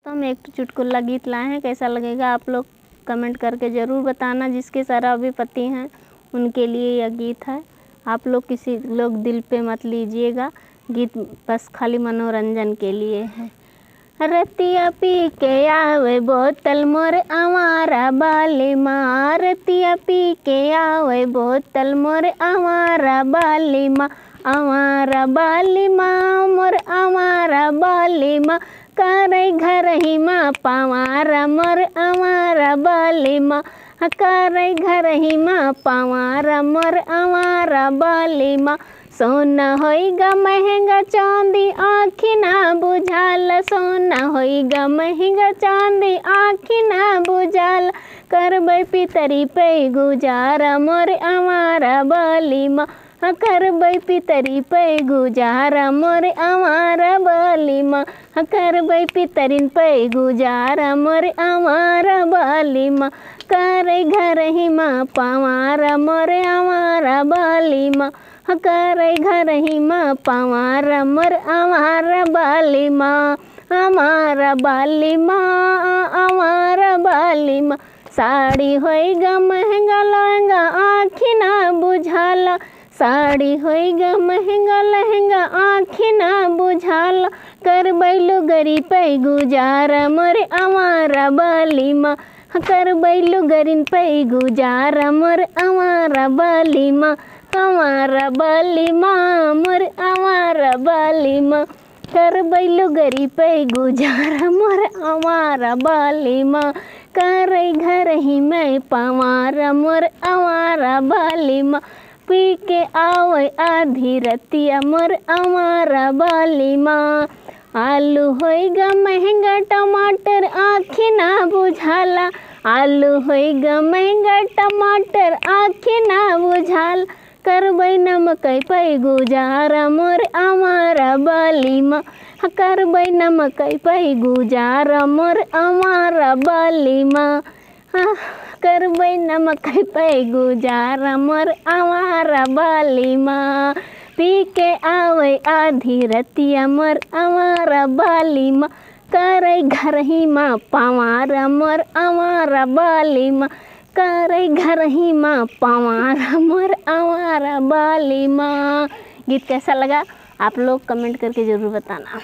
हम एक चुटकुला गीत लाए हैं, कैसा लगेगा आप लोग कमेंट करके ज़रूर बताना। जिसके शराबी पति हैं उनके लिए यह गीत है। आप लोग किसी लोग दिल पे मत लीजिएगा, गीत बस खाली मनोरंजन के लिए है। रतिया पी के आवे बोतल मोर आवारा बाली माँ, रतिया पी के आवे बोतल मोर आवारा बाली माँ, आवारा बाली माँ मोर आवारा बाली माँ, करे घर ही माँ पावारा मोर आवारा बाली माँ, करे घर ही माँ पावारा मोर आवारा बाली माँ। सोना होइगा महंगा चांदी आँखी ना बुझाल, सोना होइगा महंगा चांदी आँखी ना बुझाल, करबै पितरी पे गुजारा मोर आवारा बाली माँ, करबै पितरी पे गुजारा मोर आवारा बाली माँ, करबै पितरिन पे गुजारा मोर आवारा बाली माँ, करे घर ही माँ पावारा मोर आवारा बाली माँ, करे घर ही माँ पावारा मोर आवारा बाली माँ, आवारा बाली माँ, आवारा बाली माँ। साड़ी होइगा महंगा लहंगा आँखी ना बुझाला, साड़ी होइगा महंगा लहंगा आँखी ना बुझाला, करबै लुगरी पे गुजारा मोर आवारा बाली माँ, करबै लुगरिन पे गुजारा मोर आवारा बाली माँ, आवारा बाली माँ मोर आवारा बाली माँ, करबै लुगरी पे गुजारा मोर आवारा बाली माँ, करे घर ही मैं पावारा मोर आवारा बाली माँ, पी के आवे आधी रतिया मोर आवारा बाली माँ। आलू होइगा महंगा टमाटर आँखी ना बुझाला, आलू होइगा महंगा टमाटर आँखी ना बुझाल, करबै नमकै पे गुजारा मोर आवारा बाली माँ, करबै नमकै पे गुजारा मोर आवारा बाली माँ, करबै नमकै पे गुजारा मोर आवारा बाली माँ, पी के आवे आधी रतिया मोर आवारा बाली माँ, करे घर ही माँ पावारा मोर आवारा बाली माँ, करे घर ही माँ पावारा मोर आवारा बाली माँ। गीत कैसा लगा आप लोग कमेंट करके ज़रूर बताना।